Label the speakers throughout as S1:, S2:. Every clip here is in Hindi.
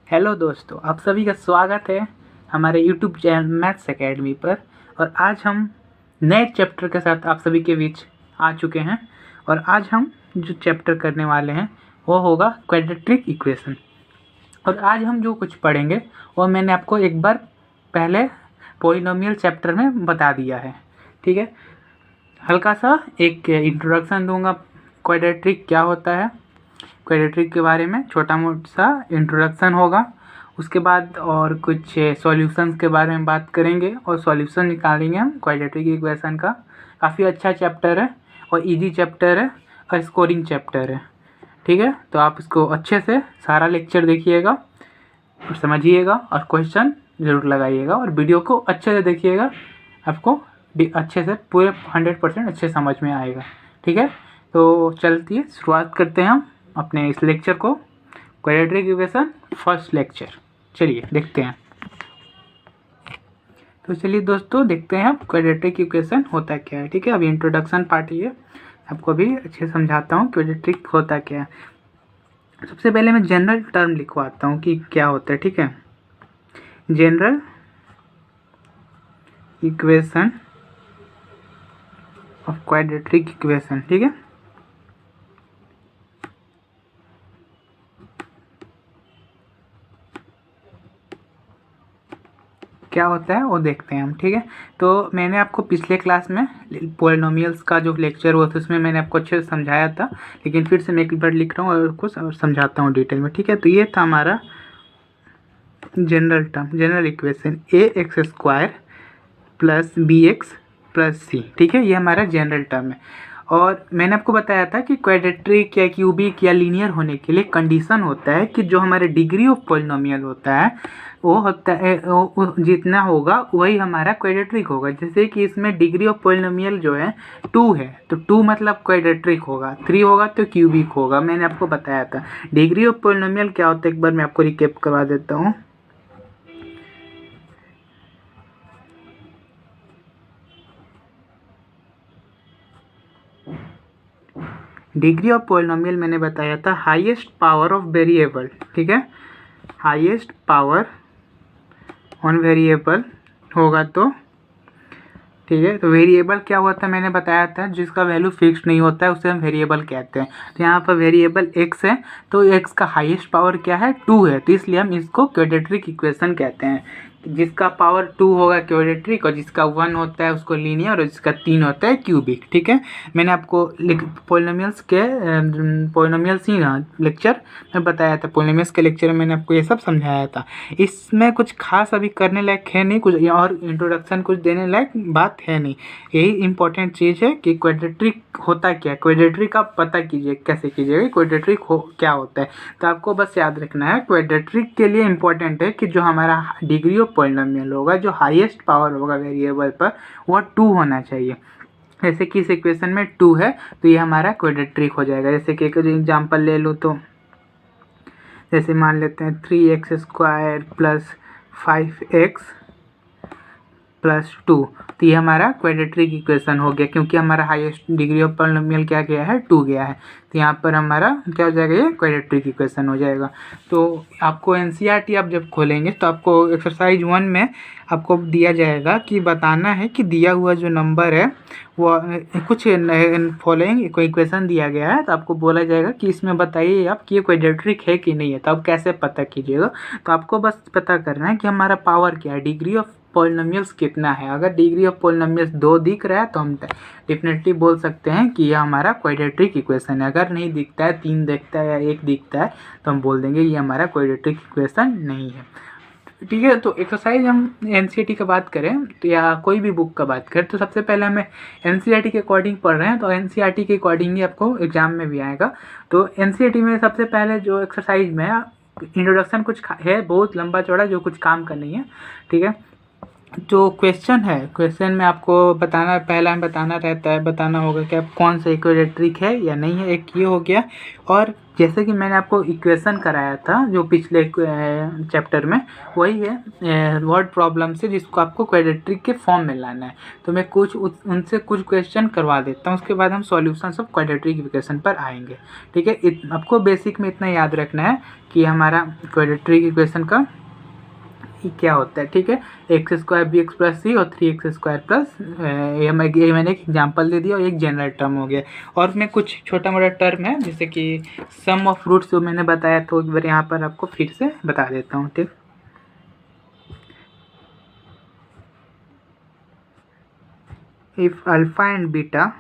S1: हेलो दोस्तों, आप सभी का स्वागत है हमारे यूट्यूब चैनल मैथ्स एकेडमी पर। और आज हम नए चैप्टर के साथ आप सभी के बीच आ चुके हैं। और आज हम जो चैप्टर करने वाले हैं वो होगा क्वाड्रेटिक इक्वेशन। और आज हम जो कुछ पढ़ेंगे वो मैंने आपको एक बार पहले पॉलिनोमियल चैप्टर में बता दिया है। ठीक है, हल्का सा एक इंट्रोडक्शन दूंगा, क्वाड्रेटिक क्या होता है, क्वाड्रेटिक के बारे में छोटा मोटा सा इंट्रोडक्शन होगा। उसके बाद और कुछ सॉल्यूशंस के बारे में बात करेंगे और सॉल्यूशन निकालेंगे हम क्वाड्रेटिक इक्वेशन का। काफ़ी अच्छा चैप्टर है और इजी चैप्टर है और स्कोरिंग चैप्टर है। ठीक है, तो आप इसको अच्छे से सारा लेक्चर देखिएगा और समझिएगा और क्वेश्चन ज़रूर लगाइएगा और वीडियो को अच्छे से देखिएगा, आपको अच्छे से पूरे 100% अच्छे समझ में आएगा। ठीक है, तो चलती है, शुरुआत करते हैं हम अपने इस लेक्चर को, क्वाड्रेटिक इक्वेशन फर्स्ट लेक्चर। चलिए देखते हैं। तो चलिए दोस्तों देखते हैं अब क्वाड्रेटिक इक्वेशन होता क्या है। ठीक है, अभी इंट्रोडक्शन पार्ट ही है, आपको भी अच्छे से समझाता हूँ क्वाड्रेटिक होता क्या है। सबसे पहले मैं जनरल टर्म लिखवाता हूँ कि क्या होता है। ठीक है, general equation of quadratic equation. ठीक है, क्या होता है वो देखते हैं हम। ठीक है, तो मैंने आपको पिछले क्लास में पॉलिनोमियल्स का जो लेक्चर हुआ था उसमें मैंने आपको अच्छे से समझाया था, लेकिन फिर से मैं एक बार लिख रहा हूँ और कुछ और समझाता हूँ डिटेल में। ठीक है, तो ये था हमारा general term, general equation ax² plus bx plus c। ठीक है, ये हमारा जनरल टर्म है। और मैंने आपको बताया था कि क्वाड्रेटिक या क्यूबिक या लीनियर होने के लिए कंडीशन होता है कि जो हमारे डिग्री ऑफ पॉलिनोमियल होता है वो होता है वो जितना होगा वही हमारा क्वाड्रेटिक होगा। जैसे कि इसमें डिग्री ऑफ पॉलिनोमियल जो है 2 है, तो 2 मतलब क्वाड्रेटिक होगा, 3 होगा तो क्यूबिक होगा। मैंने आपको बताया था डिग्री ऑफ पॉलिनोमियल क्या होता है, एक बार मैं आपको रिकैप करवा देता हूँ। डिग्री ऑफ पॉलिनोमियल मैंने बताया था हाईएस्ट पावर ऑफ वेरिएबल। ठीक है, हाईएस्ट पावर ऑन वेरिएबल होगा तो ठीक है, तो वेरिएबल क्या होता है मैंने बताया था, जिसका वैल्यू फिक्स नहीं होता है उसे हम वेरिएबल कहते हैं। तो यहाँ पर वेरिएबल x है, तो x का हाईएस्ट पावर क्या है 2 है, तो इसलिए हम इसको क्वाड्रेटिक इक्वेशन कहते हैं। जिसका पावर 2 होगा क्वाड्रेटिक और जिसका 1 होता है उसको लीनियर और जिसका 3 होता है क्यूबिक। ठीक है, मैंने आपको पॉलिनोमियल्स के पॉलिनोमियल्स ही लेक्चर में बताया था, पॉलिनोमियल्स के लेक्चर में मैंने आपको ये सब समझाया था। इसमें कुछ खास अभी करने लायक है नहीं, कुछ और इंट्रोडक्शन कुछ देने लायक बात है नहीं। यही इंपॉर्टेंट चीज़ है कि क्वाड्रेटिक होता क्या है, क्वाड्रेटिक आप पता कीजिए कैसे कीजिएगा, क्वाड्रेटिक हो क्या होता है। तो आपको बस याद रखना है क्वाड्रेटिक के लिए इंपॉर्टेंट है कि जो हमारा डिग्री ऑफ पॉलिनोमियल होगा, जो हाईएस्ट पावर होगा वेरिएबल पर, वह 2 होना चाहिए। जैसे कि इस इक्वेशन में 2 है तो ये हमारा क्वाड्रेटिक हो जाएगा। जैसे कि एक एग्जांपल ले लूँ तो जैसे मान लेते हैं 3x² प्लस 5x प्लस 2, तो ये हमारा क्वाड्रेटिक इक्वेशन हो गया, क्योंकि हमारा हाईएस्ट डिग्री ऑफ पॉलिनोमियल क्या गया है 2 गया है। तो यहाँ पर हमारा क्या हो जाएगा, ये क्वाड्रेटिक इक्वेशन हो जाएगा। तो आपको एनसीईआरटी आप जब खोलेंगे तो आपको एक्सरसाइज 1 में आपको दिया जाएगा कि बताना है कि दिया हुआ जो नंबर है वो कुछ फॉलोइंग कोई इक्वेशन दिया गया है, तो आपको बोला जाएगा कि इसमें बताइए आप कि ये क्वाड्रेटिक है कि नहीं है। तो आप कैसे पता कीजिएगा, तो आपको बस पता करना है कि हमारा पावर क्या है, डिग्री ऑफ पॉलिनोमियल्स कितना है। अगर डिग्री ऑफ पॉलिनोमियल्स 2 दिख रहा है तो हम डेफिनेटली बोल सकते हैं कि यह हमारा क्वाड्रेटिक इक्वेशन है। अगर नहीं दिखता है, 3 दिखता है या 1 दिखता है, तो हम बोल देंगे ये हमारा क्वाड्रेटिक इक्वेशन नहीं है। ठीक है, तो एक्सरसाइज हम एनसीईआरटी की बात करें तो या कोई भी बुक का बात करें तो सबसे पहले हमें एनसीईआरटी के अकॉर्डिंग पढ़ रहे हैं, तो एनसीईआरटी के अकॉर्डिंग ही आपको एग्जाम में भी आएगा। तो एनसीईआरटी में सबसे पहले जो एक्सरसाइज में इंट्रोडक्शन कुछ है बहुत लंबा चौड़ा, जो कुछ काम का नहीं है। ठीक है, जो क्वेश्चन है, क्वेश्चन में आपको बताना, पहला बताना होगा कि आप कौन सा इक्वेड्रेटिक है या नहीं है, एक ये हो गया। और जैसे कि मैंने आपको इक्वेशन कराया था जो पिछले चैप्टर में, वही है वर्ड प्रॉब्लम से, जिसको आपको क्वेड्रेटिक के फॉर्म में लाना है। तो मैं उनसे कुछ क्वेश्चन करवा देता हूँ, उसके बाद हम सॉल्यूशन ऑफ क्वेड्रेटिक इक्वेशन पर आएंगे। ठीक है, आपको बेसिक में इतना याद रखना है कि हमारा क्वेड्रेटिक इक्वेशन का क्या होता है। ठीक है, x square b x plus c और 3x स्क्वायर प्लस ये मैंने एक एग्जांपल दे दिया और एक जनरल टर्म हो गया। और उसमें कुछ छोटा मोटा टर्म है, जैसे कि सम ऑफ रूट्स जो मैंने बताया, तो एक बार यहाँ पर आपको फिर से बता देता हूँ। ठीक, इफ अल्फा एंड बीटा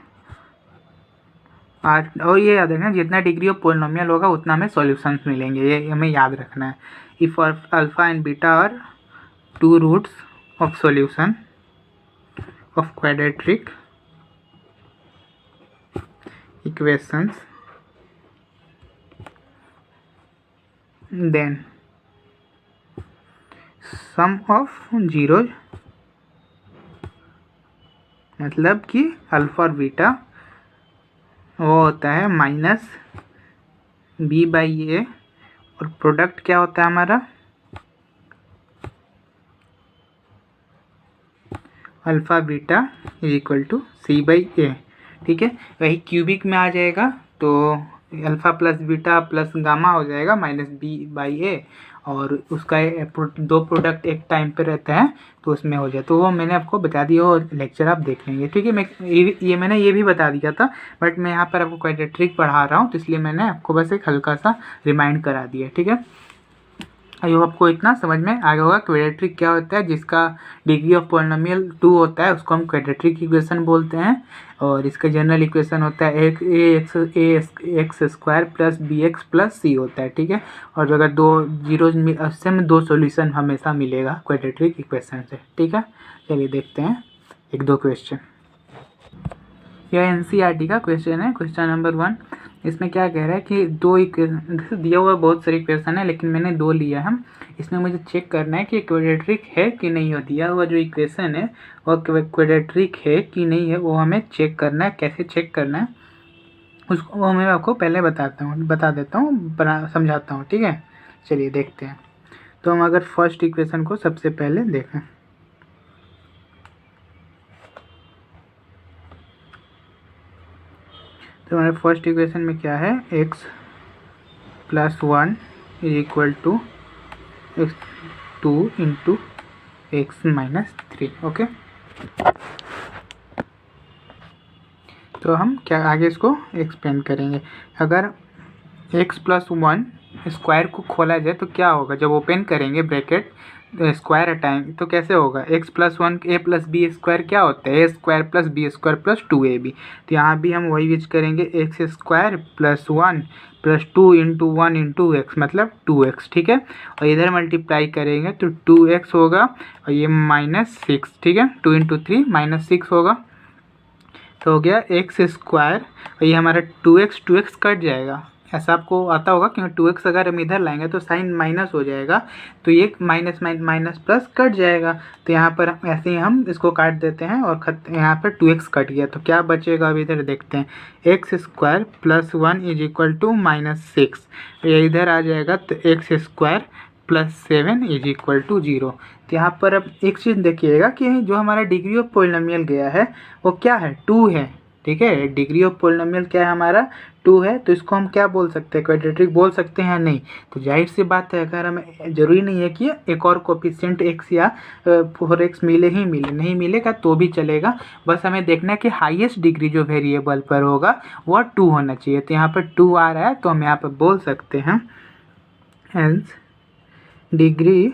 S1: और ये याद रखना, जितना डिग्री ऑफ पोलिनोमियल होगा उतना हमें सॉल्यूशंस मिलेंगे, ये हमें याद रखना है। If alpha and beta are two roots of solution of quadratic equations, then sum of zeros, मतलब कि अल्फा और बीटा वो होता है माइनस बी बाई ए, और प्रोडक्ट क्या होता है हमारा alpha beta is equal to c by a. ठीक है, वही क्यूबिक में आ जाएगा, तो alpha plus beta plus gamma हो जाएगा माइनस बी बाई ए, और उसका दो प्रोडक्ट एक टाइम पे रहते हैं तो उसमें हो जाए। तो वो मैंने आपको बता दिया और लेक्चर आप देख लेंगे। ठीक है, मैंने ये भी बता दिया था, बट मैं यहाँ पर आपको क्वाड्रेटिक पढ़ा रहा हूँ, तो इसलिए मैंने आपको बस एक हल्का सा रिमाइंड करा दिया। ठीक है, आई होप आपको इतना समझ में आ गया होगा क्वाड्रेटिक क्या होता है। जिसका डिग्री ऑफ पॉलिनोमियल 2 होता है उसको हम क्वाड्रेटिक इक्वेशन बोलते हैं, और इसका जनरल इक्वेशन होता है x square plus b x plus c होता है। ठीक है, और अगर दो जीरो उससे में दो सॉल्यूशन हमेशा मिलेगा क्वाड्रेटिक इक्वेशन से। ठीक है, चलिए देखते हैं एक दो क्वेश्चन। यह एनसीईआरटी का क्वेश्चन है, क्वेश्चन नंबर 1। इसमें क्या कह रहा है कि दो इक्वेशन दिया हुआ, बहुत सारे इक्वेशन है लेकिन मैंने दो लिया है। इसमें मुझे चेक करना है कि क्वाड्रेटिक है कि नहीं हो। दिया हुआ जो इक्वेशन है वो क्वाड्रेटिक है कि नहीं है, वो हमें चेक करना है। कैसे चेक करना है उसको वो मैं आपको पहले बता देता हूँ, समझाता हूँ। ठीक है, चलिए देखते हैं। तो हम अगर फर्स्ट इक्वेशन को सबसे पहले देखें, तो हमारे फर्स्ट इक्वेशन में क्या है, x plus 1 is equal to x 2 into x minus 3। Okay, तो हम क्या आगे इसको एक्सपेंड करेंगे। अगर x प्लस 1 स्क्वायर को खोला जाए तो क्या होगा, जब ओपन करेंगे ब्रैकेट स्क्वायर हटाएंगे तो कैसे होगा, x plus 1 a plus b square क्या होता है, a square plus b square plus 2ab। तो यहाँ भी हम वही यूज करेंगे, x square plus 1 plus 2 into 1 into x मतलब 2x। ठीक है, और इधर मल्टीप्लाई करेंगे तो 2x होगा, और ये माइनस 6। ठीक है, 2 इंटू 3 माइनस 6 होगा, तो हो गया एक्स स्क्वायर, और ये हमारा 2x कट जाएगा। ऐसा आपको आता होगा क्योंकि 2x अगर हम इधर लाएंगे तो साइन माइनस हो जाएगा, तो ये माइनस माइनस प्लस कट जाएगा। तो यहाँ पर ऐसे ही हम इसको काट देते हैं और यहाँ पर 2x कट गया, तो क्या बचेगा अब इधर देखते हैं। X square plus 1 is equal to minus 6, ये इधर आ जाएगा, तो x square plus 7 is equal to 0। तो यहाँ पर अब एक चीज़ देखिएगा कि जो हमारा डिग्री ऑफ पोलिनोमियल गया है वो क्या है, 2 है। ठीक है, डिग्री ऑफ पोलिनोमियल क्या है हमारा, 2 है। तो इसको हम क्या बोल सकते हैं, क्वाड्रेटिक बोल सकते हैं नहीं। तो जाहिर सी बात है, अगर हमें ज़रूरी नहीं है कि एक और कोफिशिएंट x या 4x मिले ही मिले, नहीं मिलेगा तो भी चलेगा। बस हमें देखना है कि हाईएस्ट डिग्री जो वेरिएबल पर होगा वह 2 होना चाहिए। तो यहाँ पर 2 आ रहा है, तो हम यहाँ पर बोल सकते हैं hence degree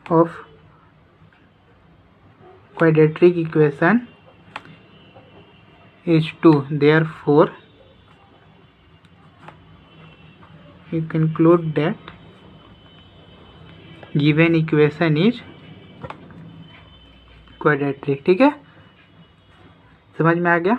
S1: of quadratic equation is 2, therefore you conclude that given equation is quadratic। ठीक है, समझ में आ गया।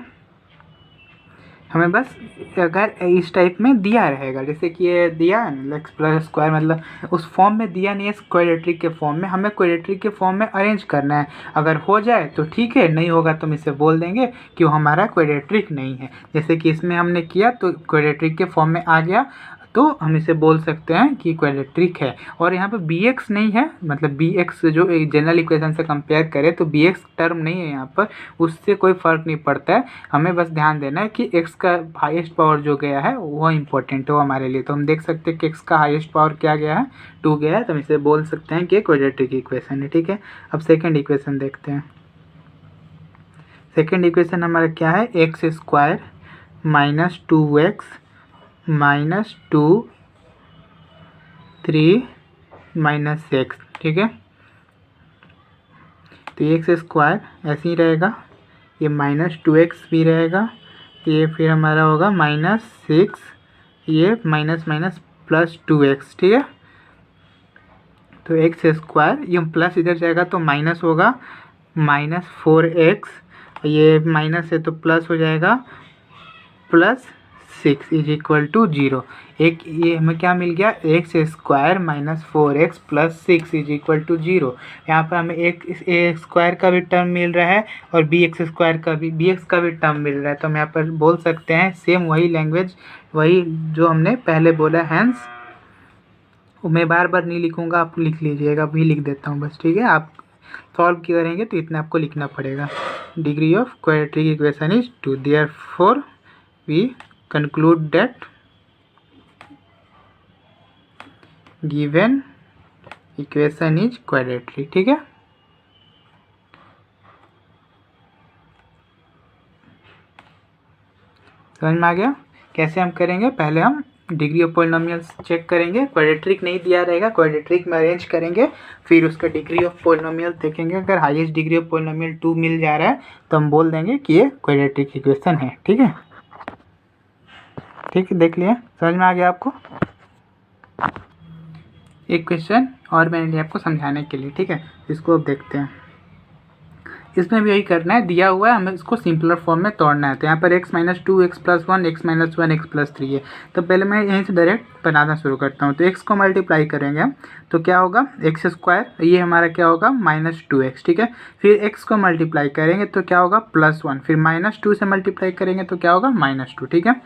S1: हमें बस अगर इस टाइप में दिया रहेगा, जैसे कि ये दिया है ना एक्स प्लस स्क्वायर, मतलब उस फॉर्म में दिया नहीं है, क्वाड्रेटिक के फॉर्म में, हमें क्वाड्रेटिक के फॉर्म में अरेंज करना है। अगर हो जाए तो ठीक है, नहीं होगा तो हम इसे बोल देंगे कि वो हमारा क्वाड्रेटिक नहीं है। जैसे कि इसमें हमने किया तो क्वाड्रेटिक के फॉर्म में आ गया, तो हम इसे बोल सकते हैं कि क्वाड्रेटिक है। और यहाँ पे बी एक्स नहीं है, मतलब बी एक्स जो जनरल इक्वेशन से कंपेयर करें तो बी एक्स टर्म नहीं है यहाँ पर, उससे कोई फ़र्क नहीं पड़ता है। हमें बस ध्यान देना है कि एक्स का हाईएस्ट पावर जो गया है वो इम्पोर्टेंट हो हमारे लिए। तो हम देख सकते हैं कि एक्स का हाईएस्ट पावर क्या गया है, 2 गया है, तो हम इसे बोल सकते हैं कि क्वाड्रेटिक इक्वेशन है। ठीक है, अब सेकेंड इक्वेशन देखते हैं। सेकेंड इक्वेशन हमारा क्या है, x square minus 2x minus 2 3 minus x. ठीक है, तो एक्स स्क्वायर ऐसे ही रहेगा, ये माइनस 2x भी रहेगा, ये फिर हमारा होगा -6, ये माइनस माइनस प्लस 2x। ठीक है, तो एक्स स्क्वायर, ये प्लस इधर जाएगा तो माइनस होगा, -4x, ये माइनस है तो प्लस हो जाएगा, +6 इज इक्वल टू 0। एक ये हमें क्या मिल गया, x square minus 4x plus 6 is equal to 0। यहाँ पर हमें एक स्क्वायर का भी टर्म मिल रहा है और बी एक्स स्क्वायर का भी, बी एक्स का भी टर्म मिल रहा है। तो हम यहाँ पर बोल सकते हैं सेम वही लैंग्वेज, वही जो हमने पहले बोला, हैंस मैं बार बार नहीं लिखूँगा, आप लिख लीजिएगा, अभी लिख देता हूँ बस। ठीक है, आप सॉल्व करेंगे तो इतना आपको लिखना पड़ेगा। Degree of quadratic equation is 2, therefore we conclude that given equation is quadratic। ठीक है, समझ में आ गया कैसे हम करेंगे। पहले हम डिग्री ऑफ पॉलिनोमियल्स चेक करेंगे, क्वाड्रेटिक नहीं दिया रहेगा, क्वाड्रेटिक में अरेंज करेंगे, फिर उसका डिग्री ऑफ पॉलिनोमियल देखेंगे। अगर हाईएस्ट डिग्री ऑफ पॉलिनोमियल 2 मिल जा रहा है तो हम बोल देंगे कि ये क्वाड्रेटिक इक्वेशन है। ठीक है, ठीक है, देख लिया, समझ में आ गया आपको। एक क्वेश्चन और मैंने लिया आपको समझाने के लिए। ठीक है, इसको अब देखते हैं। इसमें भी यही करना है, दिया हुआ है, हमें इसको सिंपलर फॉर्म में तोड़ना है। तो यहाँ पर x - 2 x + 1 x - 1 x + 3 है। तो पहले मैं यहीं से डायरेक्ट बनाना शुरू करता हूँ। तो x को मल्टीप्लाई करेंगे हम तो क्या होगा, एक्स स्क्वायर, ये हमारा क्या होगा -2x। ठीक है, फिर x को मल्टीप्लाई करेंगे तो क्या होगा +1, फिर -2 से मल्टीप्लाई करेंगे तो क्या होगा -2। ठीक है,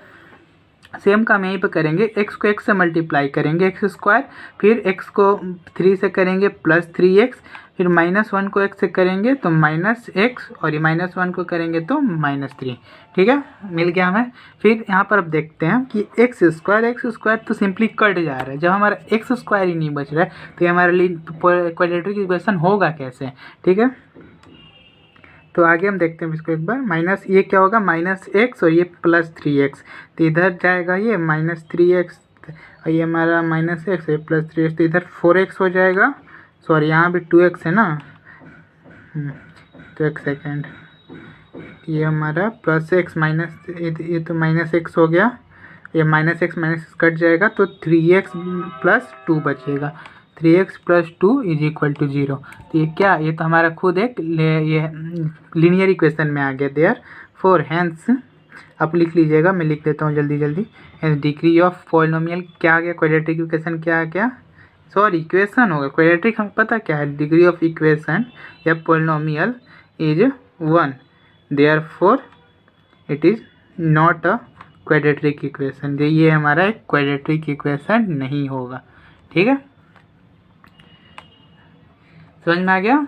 S1: सेम काम यहीं पे करेंगे, x को x से मल्टीप्लाई करेंगे एक्स स्क्वायर, फिर x को 3 से करेंगे +3x, फिर -1 को x से करेंगे तो -x, और ये -1 को करेंगे तो -3। ठीक है, मिल गया हमें। फिर यहाँ पर अब देखते हैं कि एक्स स्क्वायर तो सिंपली कट जा रहा है। जब हमारा एक्स स्क्वायर ही नहीं बच रहा है तो ये हमारे लिए क्वाड्रेटिक इक्वेशन होगा कैसे। ठीक है, तो आगे हम देखते हैं इसको एक बार। माइनस ये क्या होगा, -x और ये +3x, तो इधर जाएगा ये -3x, और ये हमारा -x, ये +3x, तो इधर 4x हो जाएगा। सॉरी, यहाँ भी 2x है ना, तो एक सेकेंड, ये हमारा +x माइनस, ये तो -x हो गया, ये -x कट जाएगा तो 3x + 2 बचेगा, 3x + 2 = 0। तो ये क्या, ये तो हमारा खुद एक ये लीनियर इक्वेशन में आ गया। देयर फॉर हैंस, आप लिख लीजिएगा, मैं लिख देता हूँ जल्दी जल्दी। डिग्री ऑफ पॉलिनोमियल क्या आ गया, क्वाड्रेटिक इक्वेशन क्या आ गया, सॉरी इक्वेशन होगा, क्वाड्रेटिक हम पता क्या है, डिग्री ऑफ इक्वेशन या polynomial is 1, therefore it is not a quadratic equation. ये हमारा एक क्वाड्रेटिक इक्वेशन नहीं होगा। ठीक है, समझ में आ गया।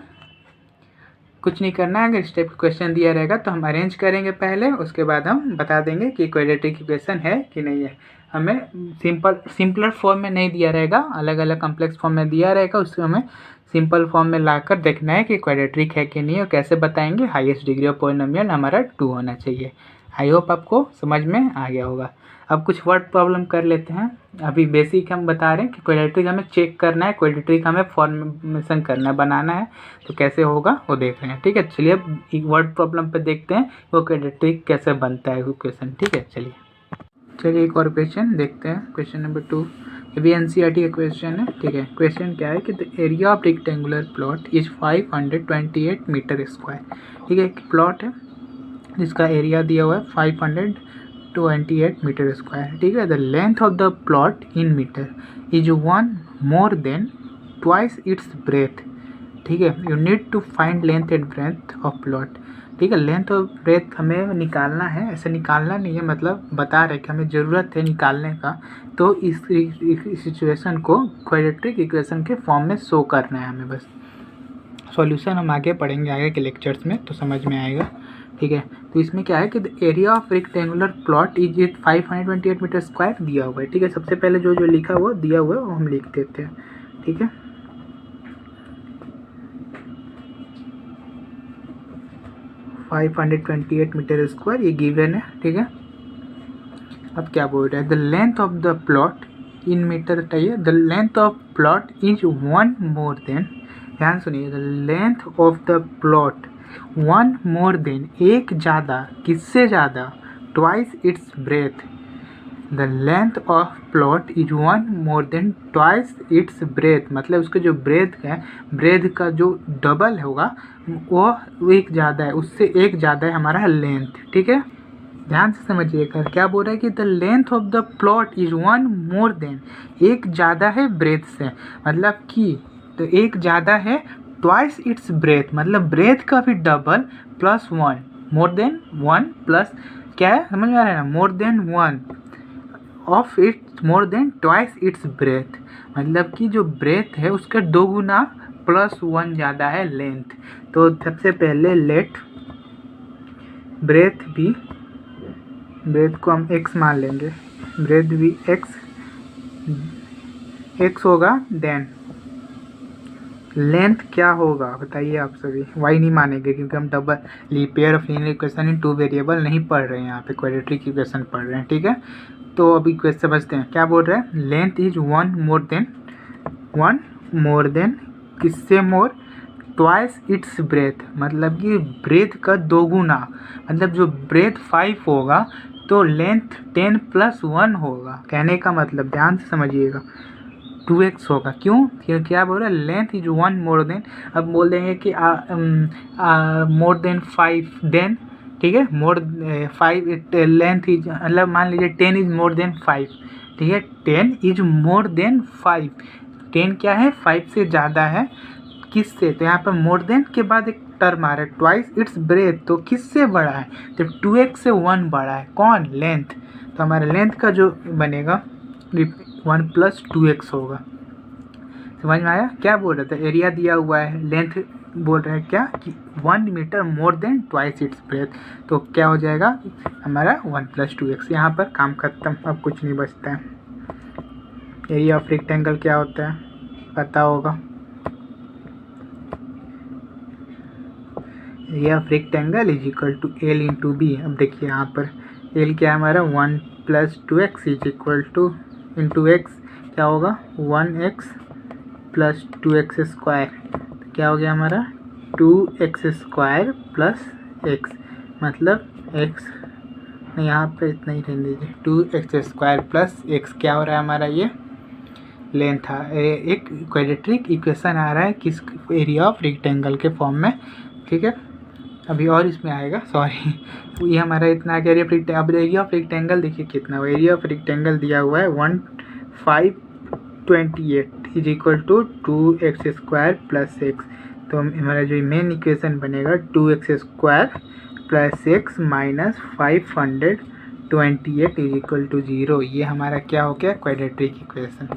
S1: कुछ नहीं करना है, अगर इस टाइप का क्वेश्चन दिया रहेगा तो हम अरेंज करेंगे पहले, उसके बाद हम बता देंगे कि क्वाड्रेटिक इक्वेशन है कि नहीं है। हमें सिंपलर फॉर्म में नहीं दिया रहेगा, अलग अलग कॉम्प्लेक्स फॉर्म में दिया रहेगा, उसको हमें सिंपल फॉर्म में लाकर देखना है कि क्वाड्रेटिक है कि नहीं, और कैसे बताएंगे, हाईएस्ट डिग्री ऑफ पॉलिनोमियल हमारा 2 होना चाहिए। आई होप आपको समझ में आ गया होगा। अब कुछ वर्ड प्रॉब्लम कर लेते हैं। अभी बेसिक हम बता रहे हैं कि क्वाड्रेटिक हमें चेक करना है, क्वाड्रेटिक हमें फॉर्मेशन करना है, बनाना है, तो कैसे होगा वो देख रहे हैं। ठीक है, चलिए अब एक वर्ड प्रॉब्लम पे देखते हैं वो क्वाड्रेटिक कैसे बनता है इक्वेशन। ठीक है, चलिए एक और क्वेश्चन देखते हैं, क्वेश्चन नंबर 2। ये भी एनसीईआरटी का क्वेश्चन है। ठीक है, क्वेश्चन क्या है कि the area of rectangular plot is 528 metre square. ठीक है, एक प्लॉट है जिसका एरिया दिया हुआ है 528 528 मीटर स्क्वायर, ठीक है। The length of the plot in metre is 1 more than twice its breadth, ठीक है। You need to find length and breadth of plot, ठीक है। लेंथ और ब्रेथ हमें निकालना है, ऐसे निकालना नहीं है, मतलब बता रहे कि हमें ज़रूरत है निकालने का। तो इस सिचुएशन को क्वाड्रेटिक इक्वेशन के फॉर्म में शो करना है हमें बस। सॉल्यूशन हम आगे पढ़ेंगे आगे के लेक्चर्स में, तो समझ में आएगा, ठीक है। तो इसमें क्या है कि the area of rectangular plot is 528 metre square दिया हुआ है, ठीक है। सबसे पहले जो जो लिखा हुआ दिया हुआ है वो हम लिख देते हैं, ठीक है। फाइव 528 मीटर स्क्वायर ये गिवन है, ठीक है। अब क्या बोल रहा है, the length of the plot in metre चाहिए। The length of plot is 1 more than, ध्यान सुनिए, the length of the plot 1 more than, एक ज़्यादा, किससे ज़्यादा, twice its breadth. The length of plot is 1 more than twice its breadth, मतलब उसका जो ब्रेथ है, ब्रेथ का जो डबल होगा वो एक ज़्यादा है, उससे एक ज़्यादा है हमारा लेंथ, ठीक है। ध्यान से समझिएगा क्या बोल रहा है कि the length of the plot is 1 more than, एक ज़्यादा है ब्रेथ से, मतलब कि तो एक ज़्यादा है ट्वाइस इट्स ब्रेथ, मतलब ब्रेथ का भी double plus 1, more then 1 plus क्या है, समझ में आ रहा है ना, more than 1 of its, more than twice its breadth, मतलब कि जो ब्रेथ है उसका 2 गुना प्लस 1 ज़्यादा है लेंथ। तो सबसे पहले लेट ब्रेथ भी, ब्रेथ को हम x मान लेंगे, ब्रेथ भी x होगा, देन लेंथ क्या होगा बताइए आप सभी, y नहीं मानेंगे क्योंकि हम double pair of linear equation in 2 variable नहीं पढ़ रहे हैं, यहाँ पे क्वाड्रेटिक इक्वेशन पढ़ रहे हैं, ठीक है। तो अभी क्वेश्चन समझते हैं क्या बोल रहे हैं, लेंथ इज 1 मोर देन किससे मोर, ट्वाइस इट्स ब्रेथ, मतलब कि ब्रेथ का 2 गुना, मतलब जो ब्रेथ 5 होगा तो लेंथ 10 + 1 होगा, कहने का मतलब ध्यान से समझिएगा 2x होगा, क्यों, क्या बोल रहा है, लेंथ इज 1 मोर देन, अब बोल देंगे कि मोर देन 5 देन, ठीक है, मोर 5 लेंथ इज, मतलब मान लीजिए 10 इज मोर देन 5, ठीक है, 10 इज मोर देन 5, 10 क्या है 5 से ज़्यादा है, किससे, तो यहाँ पर मोर देन के बाद एक टर्म आ रहा है ट्वाइस इट्स ब्रेथ, तो किससे बड़ा है, तो 2x से 1 बड़ा है, कौन, लेंथ। तो हमारा लेंथ का जो बनेगा 1 + 2x होगा, समझ में आया। क्या बोल रहा था, एरिया दिया हुआ है, लेंथ बोल रहे हैं क्या कि 1 metre more than twice its breadth, तो क्या हो जाएगा हमारा 1 + 2x, यहाँ पर काम खत्म, अब कुछ नहीं बचता है। एरिया ऑफ रेक्टेंगल क्या होता है पता होगा, area of rectangle is equal to L × B। अब देखिए यहाँ पर L क्या है हमारा 1 + 2x is equal two into x क्या होगा 1x + 2x स्क्वायर, तो क्या हो गया हमारा 2x स्क्वायर प्लस x, मतलब x यहाँ पे इतना ही रहने दीजिए, 2x स्क्वायर प्लस x क्या हो रहा है हमारा, ये लेंथ था, एक क्वाड्रेटिक इक्वेशन आ रहा है किस, एरिया ऑफ रेक्टेंगल के फॉर्म में, ठीक है। अभी और इसमें आएगा, सॉरी ये हमारा इतना आ गया, अब एरिया ऑफ रेक्टेंगल देखिए कितना हुआ, एरिया ऑफ रेक्टेंगल दिया हुआ है 528 is equal to 2x square plus x, तो हमारा जो मेन इक्वेशन बनेगा 2x square plus x minus 528 is equal to 0, ये हमारा क्या हो गया क्वाड्रेटिक इक्वेशन।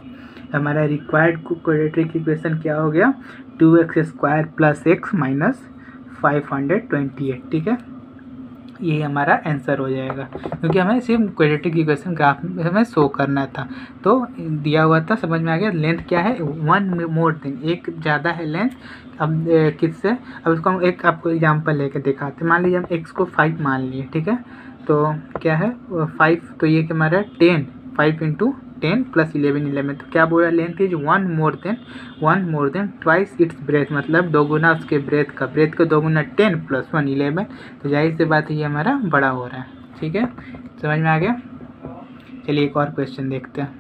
S1: हमारा रिक्वायर्ड क्वाड्रेटिक इक्वेशन क्या हो गया 2x square plus x minus 528, ठीक है, ये हमारा आंसर हो जाएगा, क्योंकि हमें सिर्फ क्वाड्रेटिक इक्वेशन ग्राफ में हमें शो करना था, तो दिया हुआ था, समझ में आ गया। लेंथ क्या है 1 मोर देन, एक ज़्यादा है लेंथ, अब किससे, अब उसको हम एक आपको एग्जांपल लेके दिखाते, मान लीजिए हम x को 5 मान लिए, ठीक है, तो क्या है 5, तो ये क्या हमारा 10, 5 × 10 + 11, तो क्या बोला length is 1 more than twice its breadth, मतलब 2 गुना उसके ब्रेथ का 2 गुना 10 + 1 11, तो जाहिर सी बात है ये हमारा बड़ा हो रहा है, ठीक है, समझ में आ गया। चलिए एक और क्वेश्चन देखते हैं,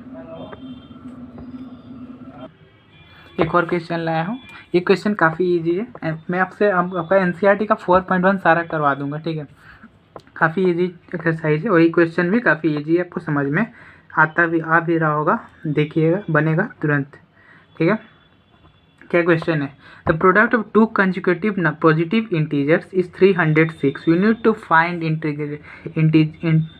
S1: एक और क्वेश्चन लाया हूँ, ये क्वेश्चन काफ़ी ईजी है, मैं आपसे आपका NCERT का 4.1 सारा करवा दूंगा, ठीक है। काफ़ी इजी एक्सरसाइज है और ये क्वेश्चन भी काफ़ी इजी है, आपको समझ में आ भी रहा होगा, देखिएगा बनेगा तुरंत। ठीक है, क्या क्वेश्चन है? The product of two consecutive positive integers is 306। You need to find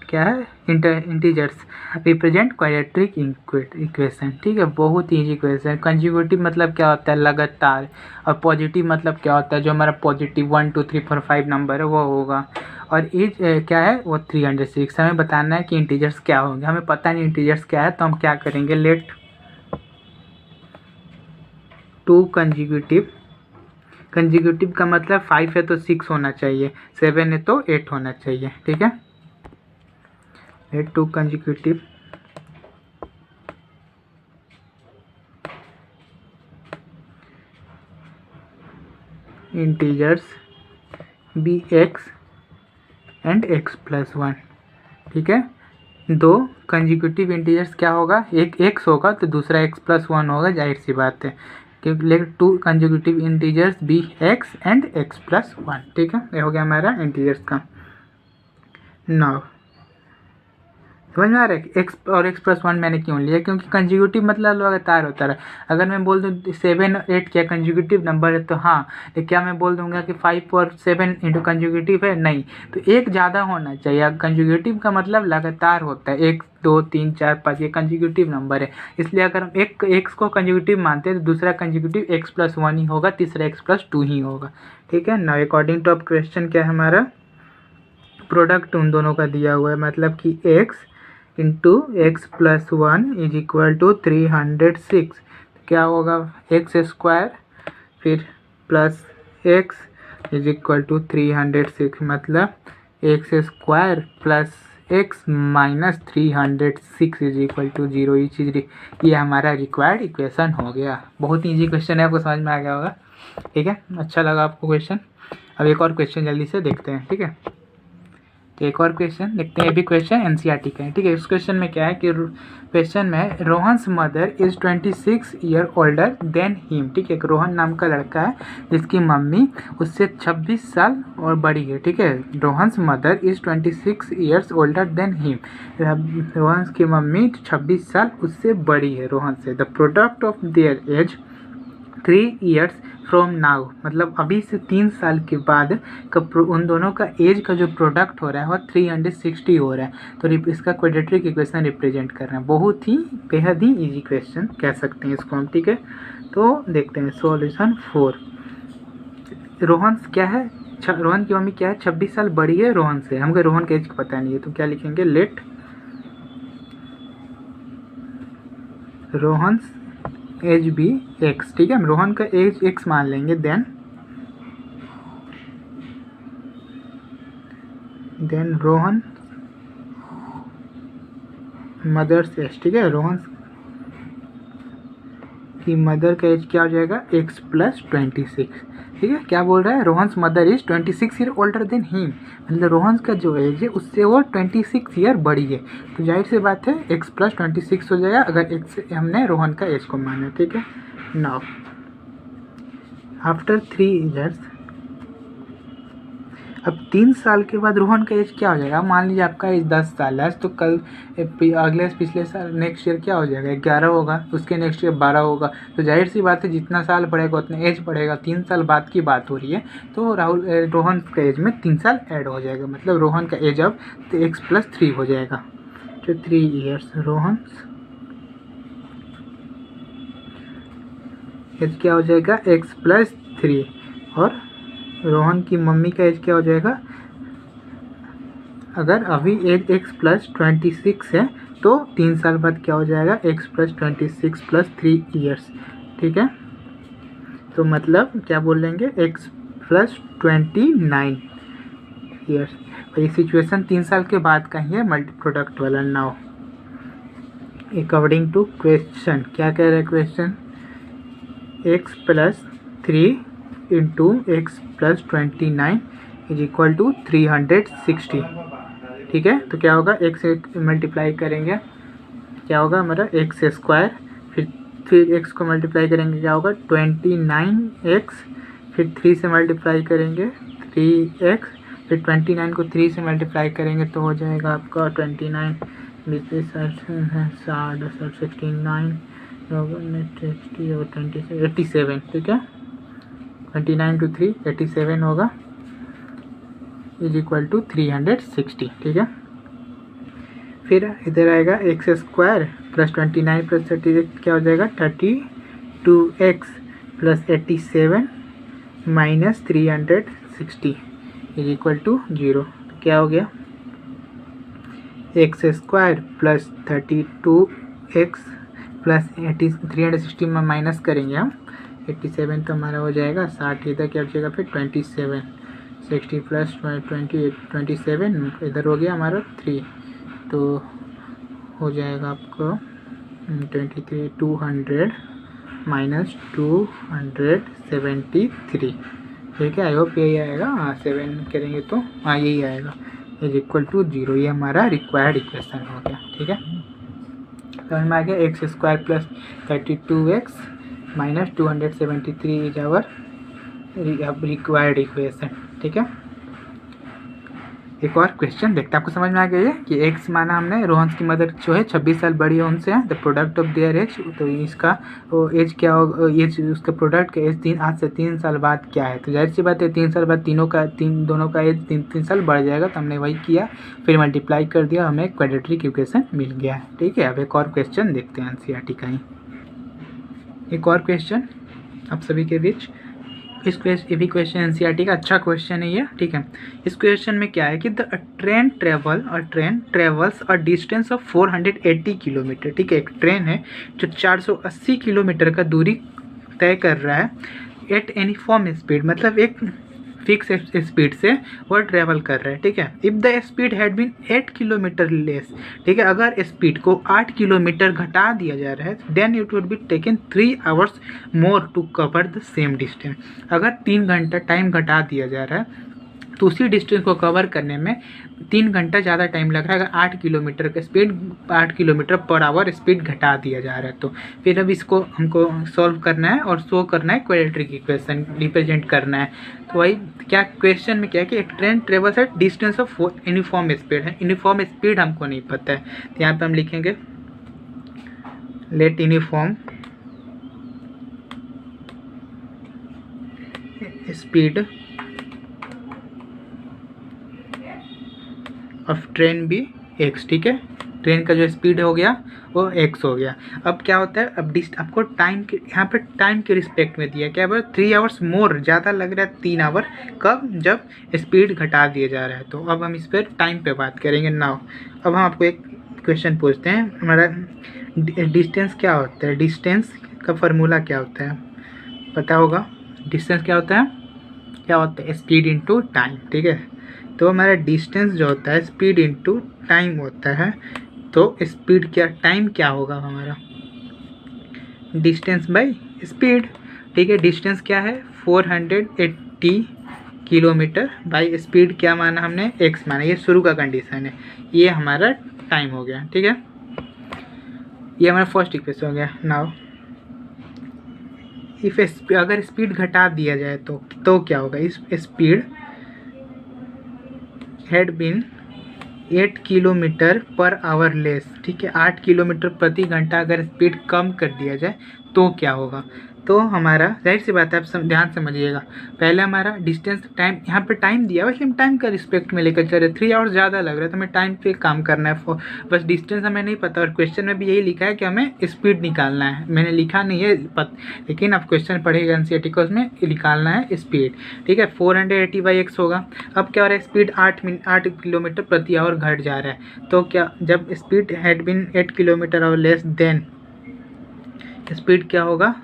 S1: क्या है इंटीजर्स रिप्रेजेंट क्वाड्रेटिक इक्वेशन। ठीक है, बहुत ईजी क्वेश्चन। कंसेक्यूटिव मतलब क्या होता है? लगातार। और पॉजिटिव मतलब क्या होता है? जो हमारा पॉजिटिव 1 2 3 4 5 नंबर है वो होगा। और एज क्या है? वो 306। हमें बताना है कि इंटीजर्स क्या होंगे। हमें पता नहीं इंटीजर्स क्या है, तो हम क्या करेंगे, लेट टू कंजिक्यूटिव का मतलब 5 है तो 6 होना चाहिए, 7 है तो 8 होना चाहिए। ठीक है, let two consecutive integers be x and x plus 1। ठीक है, दो कंजिक्यूटिव इंटीजर्स क्या होगा? एक x होगा तो दूसरा x प्लस 1 होगा, जाहिर सी बात है, क्योंकि let two consecutive integers be x and x plus 1। ठीक है, ये हो गया हमारा इंटीजर्स का। नाउ समझ में आ रहा है एक्स और एक्स प्लस 1 मैंने क्यों लिया? क्योंकि कंजिक्यूटिव मतलब लगातार होता है। अगर मैं बोल दूँ 7 और 8 क्या कंजिक्यूटिव नंबर है तो हाँ, तो क्या मैं बोल दूंगा कि 5 और 7 इंटू कंजिक्यूटिव है? नहीं, तो एक ज़्यादा होना चाहिए। कंजिक्यूटिव का मतलब लगातार होता है, 1 2 3 4 5 ये कंजिक्यूटिव नंबर है। इसलिए अगर हम एक एक्स को कंजिक्यूटिव मानते हैं तो दूसरा कंजिक्यूटिव एक्स प्लस 1 ही होगा, तीसरा एक्स प्लस 2 ही होगा। ठीक है ना, अकॉर्डिंग टू अब क्वेश्चन क्या है हमारा? प्रोडक्ट उन दोनों का दिया हुआ है, मतलब कि x into x plus 1 is equal to 306। क्या होगा? एक्स स्क्वायर फिर plus x is equal to 306, मतलब x square plus x minus 306 is equal to 0। ये हमारा रिक्वायर्ड इक्वेशन हो गया। बहुत ईजी क्वेश्चन है, आपको समझ में आ गया होगा। ठीक है, अच्छा लगा आपको क्वेश्चन? अब एक और क्वेश्चन जल्दी से देखते हैं। ठीक है, तो एक और क्वेश्चन देखते हैं, ये भी क्वेश्चन एनसीईआरटी का है। ठीक है, इस क्वेश्चन में क्या है कि क्वेश्चन में Rohan's mother is 26 year older than him. ठीक है, एक रोहन नाम का लड़का है जिसकी मम्मी उससे 26 साल और बड़ी है। ठीक है, Rohan's mother is 26 years older than him. Rohan's की मम्मी 26 साल उससे बड़ी है रोहन से। The product of their age 3 years from now, मतलब अभी से 3 साल के बाद का उन दोनों का एज का जो प्रोडक्ट हो रहा है वो 360 हो रहा है। तो इसका क्वाड्रेटिक इक्वेशन रिप्रेजेंट कर रहे हैं। बहुत ही बेहद ही इजी क्वेश्चन कह सकते हैं इसको हम। ठीक है, तो देखते हैं सॉल्यूशन 4। रोहन क्या है? रोहन की मम्मी क्या है? 26 साल बड़ी है रोहन से। हमको रोहन का एज पता नहीं है, तो क्या लिखेंगे? Let Rohan age be x. ठीक है, हम रोहन का एज एक्स मान लेंगे। Then Rohan mother's age. ठीक है, रोहन की मदर का एज क्या हो जाएगा? X plus 26। ठीक है, क्या बोल रहा है? Rohan's mother is 26 year older than him, मतलब रोहन्स का जो एज है उससे वो 26 ईयर बड़ी है। तो जाहिर सी बात है एक्स प्लस 26 हो जाएगा, अगर एक्स हमने रोहन का एज को माना। ठीक है, नाउ आफ्टर 3 ईयर्स, अब 3 साल के बाद रोहन का एज क्या हो जाएगा? मान लीजिए आपका एज 10 साल है, तो कल अगले पिछले साल नेक्स्ट ईयर क्या हो जाएगा? 11 होगा, उसके नेक्स्ट ईयर 12 होगा। तो जाहिर सी बात है जितना साल बढ़ेगा उतना एज बढ़ेगा। 3 साल बाद की बात हो रही है, तो रोहन का एज में 3 साल ऐड हो जाएगा, मतलब रोहन का एज अब तो एक्स प्लस 3 हो जाएगा। तो 3 ईयर्स रोहन एज क्या हो जाएगा? X plus 3। और रोहन की मम्मी का एज क्या हो जाएगा? अगर अभी एक एक्स प्लस 26 है तो 3 साल बाद क्या हो जाएगा? X plus 26 plus 3 years. ठीक है, तो मतलब क्या बोल लेंगे? X plus 29 years. और ये सिचुएशन 3 साल के बाद का ही है, मल्टी प्रोडक्ट वाला। नाउ अकॉर्डिंग टू क्वेश्चन क्या कह रहा है question? X plus 3 into x plus 29 is equal to 360। ठीक है, तो क्या होगा? एक्स से मल्टीप्लाई करेंगे क्या होगा हमारा? एक्स स्क्वायर, फिर एक्स को मल्टीप्लाई करेंगे क्या होगा? 29x, फिर 3 से मल्टीप्लाई करेंगे 3x, फिर 29 को 3 से मल्टीप्लाई करेंगे तो हो जाएगा आपका 29 87, ठीक है। 29 to 3 87 होगा, इज इक्वल टू 360, ठीक है। फिर इधर आएगा एक्स स्क्वायर प्लस 29 प्लस 38 क्या हो जाएगा 32x plus 87 minus 360 is equal to 0। क्या हो गया x square plus 32x plus 360 में माइनस करेंगे हम 87 तो हमारा हो जाएगा 60, इधर क्या हो जाएगा फिर 27, 60 प्लस 27 इधर हो गया हमारा 3, तो हो जाएगा आपको 23 200 माइनस 273, ठीक है। आई होप यही आएगा, हाँ 7 करेंगे तो हाँ यही आएगा, इज इक्वल टू 0। ये हमारा रिक्वायर्ड इक्वेशन हो गया, ठीक है। तो हमें आ गया x square plus 32x minus 273 is our required equation, ठीक है। एक और क्वेश्चन देखते हैं, आपको समझ में आ गया है कि एक्स माना हमने रोहन की मदर जो है 26 साल बड़ी है उनसे, the product of their age, तो इसका एज क्या होगा, एज उसका प्रोडक्ट का एज आज से 3 साल बाद क्या है। तो जाहिर सी बात है 3 साल बाद दोनों का एज 3 साल बढ़ जाएगा, तो हमने वही किया, फिर मल्टीप्लाई कर दिया, हमें क्वाड्रेटिक इक्वेशन मिल गया, ठीक है। अब एक और क्वेश्चन देखते हैं एनसीईआरटी का ही। एक और क्वेश्चन आप सभी के बीच, ये भी क्वेश्चन एनसीईआरटी का अच्छा क्वेश्चन है ये, ठीक है। इस क्वेश्चन में क्या है कि the train travels a distance of 480 kilometre, ठीक है। एक ट्रेन है जो 480 किलोमीटर का दूरी तय कर रहा है एट यूनिफॉर्म स्पीड, मतलब एक फिक्स स्पीड से वो ट्रेवल कर रहा है, ठीक है। If the speed had been 8 kilometre less, ठीक है, अगर स्पीड को 8 किलोमीटर घटा दिया जा रहा है, then it would be taken 3 hours more to cover the same distance. अगर 3 घंटा टाइम घटा दिया जा रहा है तो उसी डिस्टेंस को कवर करने में 3 घंटा ज़्यादा टाइम लग रहा है, अगर 8 किलोमीटर का speed 8 kilometre per our speed घटा दिया जा रहा है। तो फिर अब इसको हमको सॉल्व करना है और शो करना है, क्वाड्रेटिक इक्वेशन रिप्रेजेंट करना है। तो वही क्या क्वेश्चन में क्या है कि एक train travels at distance of uniform speed है, यूनिफॉर्म स्पीड हमको नहीं पता है, तो यहाँ पर हम लिखेंगे let uniform speed of train be x, ठीक है। ट्रेन का जो स्पीड हो गया वो x हो गया। अब क्या होता है, अब आपको टाइम के यहाँ पे टाइम के रिस्पेक्ट में दिया क्या है 3 आवर्स मोर, ज़्यादा लग रहा है 3 आवर, कब, जब स्पीड घटा दिया जा रहा है। तो अब हम इस पर टाइम पे बात करेंगे नाउ। अब हम आपको एक क्वेश्चन पूछते हैं, हमारा डिस्टेंस क्या होता है, डिस्टेंस का फार्मूला क्या होता है, पता होगा डिस्टेंस क्या होता है स्पीड इंटू टाइम, ठीक है। तो हमारा डिस्टेंस जो होता है स्पीड इंटू टाइम होता है, तो स्पीड क्या, टाइम क्या होगा हमारा डिस्टेंस बाय स्पीड, ठीक है। डिस्टेंस क्या है 480 किलोमीटर बाय स्पीड क्या माना हमने x माना, ये शुरू का कंडीशन है, ये हमारा टाइम हो गया, ठीक है। ये हमारा फर्स्ट इक्वेशन हो गया। नाउ इफ अगर स्पीड घटा दिया जाए तो क्या होगा, इस speed had been 8 kilometre per hour less, ठीक है। 8 किलोमीटर प्रति घंटा अगर स्पीड कम कर दिया जाए तो क्या होगा। तो हमारा जाहिर सी बात है, आप ध्यान समझिएगा, पहले हमारा डिस्टेंस टाइम, यहाँ पे टाइम दिया हुआ है, हम टाइम का रिस्पेक्ट में लेकर चल रहे, 3 आवर्स ज़्यादा लग रहा है तो हमें टाइम पे काम करना है, बस डिस्टेंस हमें नहीं पता। और क्वेश्चन में भी यही लिखा है कि हमें स्पीड निकालना है, मैंने लिखा नहीं है लेकिन आप क्वेश्चन पढ़िएगा एनसीईआरटी को, उसमें निकालना है स्पीड, ठीक है। 480/x होगा। अब क्या हो रहा है, स्पीड 8 किलोमीटर प्रति आवर घट जा रहा है, तो क्या, जब स्पीड हैड बीन 8 किलोमीटर और लेस, देन स्पीड क्या होगा,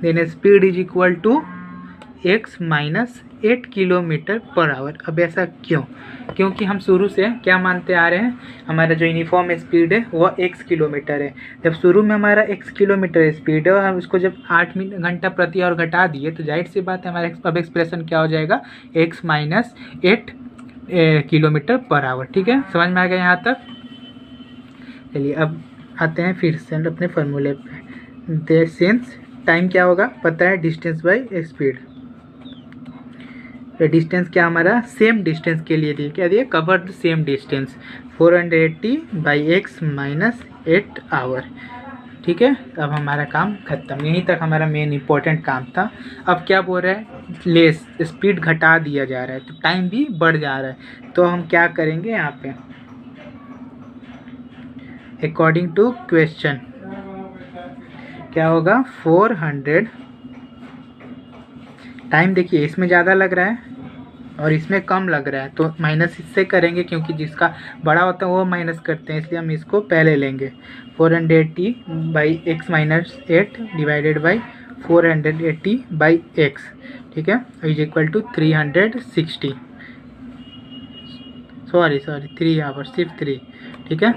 S1: then speed is equal to x minus 8 kilometre per hour. अब ऐसा क्यों, क्योंकि हम शुरू से क्या मानते आ रहे हैं, हमारा जो यूनिफॉर्म स्पीड है वो x किलोमीटर है। जब शुरू में हमारा x किलोमीटर स्पीड है और हम उसको जब 8 घंटा प्रति आवर घटा दिए, तो जाहिर सी बात है हमारा अब एक्सप्रेशन क्या हो जाएगा, x minus 8 kilometre per our, ठीक है। समझ में आ गया यहाँ तक। चलिए अब आते हैं फिर से अपने फॉर्मूले पे। सिंस टाइम क्या होगा पता है, डिस्टेंस बाय स्पीड, डिस्टेंस क्या हमारा सेम डिस्टेंस के लिए दिया, क्या दिया, cover the same distance 480 by x minus 8 hour. ठीक है, अब हमारा काम खत्म, यहीं तक हमारा मेन इंपॉर्टेंट काम था। अब क्या बोल रहा है, लेस स्पीड घटा दिया जा रहा है तो टाइम भी बढ़ जा रहा है, तो हम क्या करेंगे यहाँ पे, अकॉर्डिंग टू क्वेश्चन क्या होगा 400, टाइम देखिए इसमें ज़्यादा लग रहा है और इसमें कम लग रहा है, तो माइनस इससे करेंगे क्योंकि जिसका बड़ा होता है वो माइनस करते हैं, इसलिए हम इसको पहले लेंगे। 480 by x minus 8 divided by 480 by x, ठीक है, is equal to 360, sorry 3 hours, सिर्फ 3, ठीक है।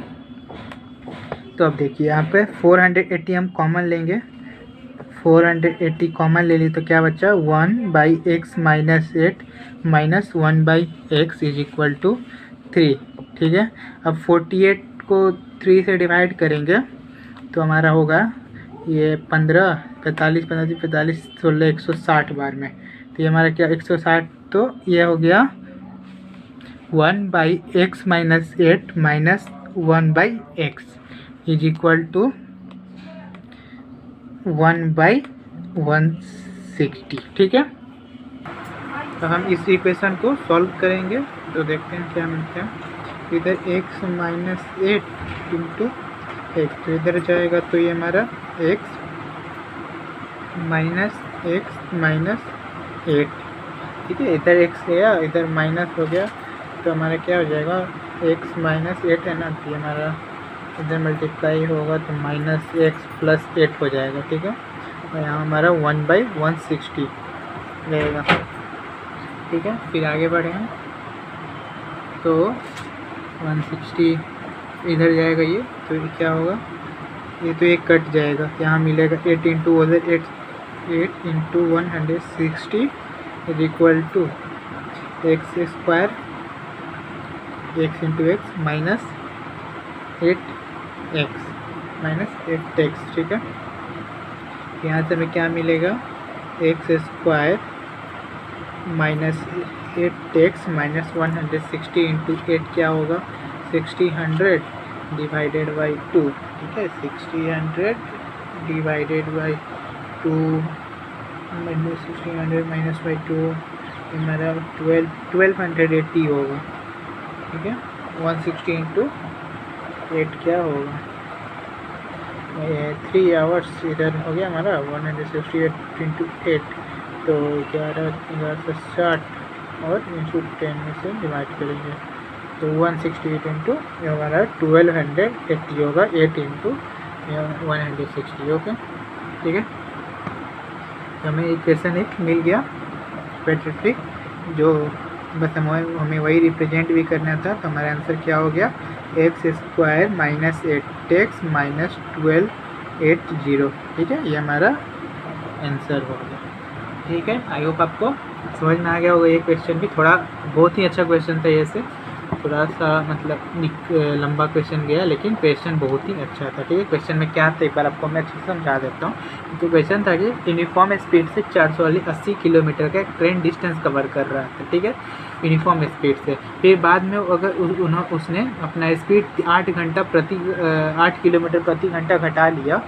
S1: तो अब देखिए यहाँ पे 480 हम कॉमन लेंगे, 480 कॉमन ले ली तो क्या बचा 1 by x minus 8 minus 1 by x is equal to 3, ठीक है। अब 48 को 3 से डिवाइड करेंगे तो हमारा होगा ये 15 45 45 45 16 160 बार में, तो ये हमारा क्या 160, तो ये हो गया 1 by x minus 8 minus 1 by x is equal to 1/160, ठीक है। तो हम इस इक्वेशन को सॉल्व करेंगे तो देखते हैं क्या मिलता है। इधर x माइनस 8 इंटू एक्स, तो इधर जाएगा तो ये हमारा x माइनस 8, ठीक है, इधर x गया इधर माइनस हो गया तो हमारा क्या हो जाएगा x माइनस 8 है ना, तो हमारा इधर मल्टीप्लाई होगा तो माइनस एक्स प्लस 8 हो जाएगा, ठीक है। और यहाँ हमारा 1/160 रहेगा, ठीक है। फिर आगे बढ़े हैं तो 160 इधर जाएगा ये, तो ये क्या होगा, ये तो एक कट जाएगा, यहाँ मिलेगा 8 into 8 into 160 is equal to x square x into x minus 8x minus 8x, ठीक है। यहाँ से हमें क्या मिलेगा x square minus 8x minus 160 into 8 क्या होगा 1600 डिवाइडेड बाई 2, ठीक है, 1600 divided by 2 minus 1600 minus by 2 हमारा 1280 होगा, ठीक है। 160 इंटू 8 क्या होगा 3 आवर्स, इधर हो गया हमारा 168 इंटू 8, तो 1160 और इंटू 10 में से डिवाइड करेंगे तो 168 इंटू हमारा 1280 होगा, 8 इंटू 160, ओके, ठीक है। हमें इक्वेशन एक मिल गया पेट्रिक, जो बस हमें वही रिप्रेजेंट भी करना था, तो हमारा आंसर क्या हो गया x square minus 8x minus 1280, ठीक है, ये हमारा आंसर हो गया, ठीक है। आई होप आपको समझ में आ गया होगा। ये क्वेश्चन भी थोड़ा बहुत ही अच्छा क्वेश्चन था, ये से थोड़ा सा मतलब लंबा क्वेश्चन गया, लेकिन क्वेश्चन बहुत ही अच्छा था, ठीक है। क्वेश्चन में क्या था एक बार आपको मैं अच्छे से समझा देता हूँ। तो क्वेश्चन था कि यूनिफॉर्म स्पीड से 480 किलोमीटर का ट्रेन डिस्टेंस कवर कर रहा था, ठीक है, यूनिफॉर्म स्पीड से। फिर बाद में अगर उसने अपना स्पीड 8 किलोमीटर प्रति घंटा घटा लिया,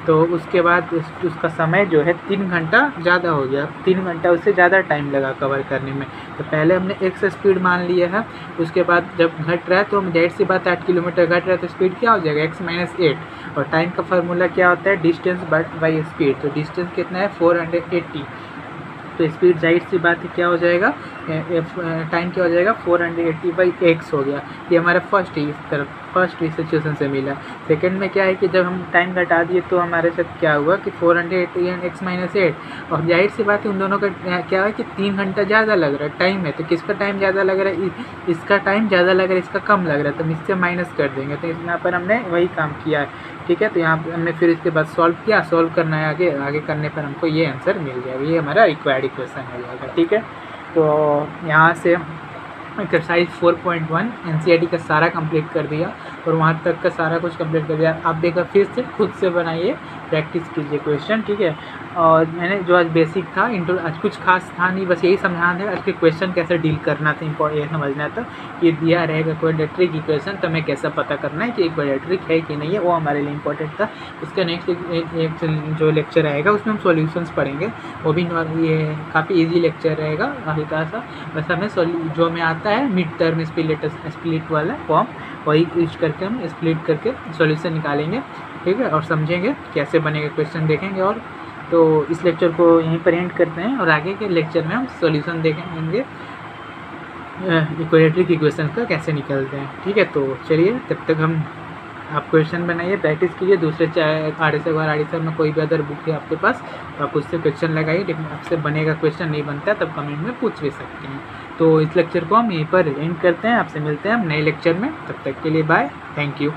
S1: तो उसके बाद उसका समय जो है 3 घंटा ज़्यादा हो गया, 3 घंटा उससे ज़्यादा टाइम लगा कवर करने में। तो पहले हमने x स्पीड मान लिया है, उसके बाद जब घट रहा है तो हम जाहिर सी बात 8 किलोमीटर घट रहा है तो स्पीड क्या हो जाएगा x माइनस 8, और टाइम का फार्मूला क्या होता है डिस्टेंस बाई स्पीड, तो डिस्टेंस कितना है 480, तो स्पीड जाहिर सी बात है क्या हो जाएगा टाइम क्या हो जाएगा 480 बाई एक्स हो गया। ये हमारा फर्स्ट सिचुएशन से मिला। सेकंड में क्या है कि जब हम टाइम घटा दिए तो हमारे साथ क्या हुआ कि 480 एंड एक्स माइनस 8, और जाहिर सी बात है उन दोनों का क्या है कि 3 घंटा ज़्यादा लग रहा है टाइम है, तो किसका टाइम ज़्यादा लग रहा है, इसका टाइम ज़्यादा लग रहा है, इसका कम लग रहा है, तो हम इससे माइनस कर देंगे। तो यहाँ पर हमने वही काम किया है, ठीक है। तो यहाँ पर हमने फिर इसके बाद सॉल्व किया, सॉल्व करना है आगे करने पर हमको ये आंसर मिल गया, ये हमारा रिक्वायर्ड इक्वेशन हो जाएगा, ठीक है। तो यहाँ से एक्सरसाइज 4.1 एनसीईआरटी का सारा कंप्लीट कर दिया। और वहाँ तक का सारा कुछ कंप्लीट कर दिया। आप देखा फिर से खुद से बनाइए, प्रैक्टिस कीजिए क्वेश्चन, ठीक है। और मैंने जो आज बेसिक था इंट्रो, आज कुछ खास था नहीं, बस यही समझाना था आज के क्वेश्चन कैसे डील करना था, ये समझना था। ये दिया रहेगा क्वाड्रेटिक इक्वेशन, तो हमें कैसा पता करना है कि क्वाड्रेटिक है कि नहीं है, वो हमारे लिए इंपॉर्टेंट था। उसका नेक्स्ट एक जो लेक्चर आएगा उसमें हम सॉल्यूशंस पढ़ेंगे, वो भी ये काफ़ी इजी लेक्चर रहेगा, हल्का सा। बस हमें जो हमें आता है मिड टर्म स्प्लिट वाला फॉर्म, वही यूज करके हम स्प्लिट करके सॉल्यूशन निकालेंगे, ठीक है, और समझेंगे कैसे बनेगा क्वेश्चन देखेंगे। और तो इस लेक्चर को यहीं पर एंड करते हैं और आगे के लेक्चर में हम सॉल्यूशन देखेंगे क्वाड्रेटिक इक्वेशन का कैसे निकलते हैं, ठीक है। तो चलिए तब तक हम आप क्वेश्चन बनाइए, प्रैक्टिस कीजिए। दूसरे चाहे आर में कोई भी अदर बुक है आपके पास तो आप उससे क्वेश्चन लगाइए, लेकिन आपसे बनेगा क्वेश्चन नहीं बनता तब कमेंट में पूछ भी सकते हैं। तो इस लेक्चर को हम यहीं पर एंड करते हैं, आपसे मिलते हैं हम नए लेक्चर में, तब तक के लिए बाय, थैंक यू।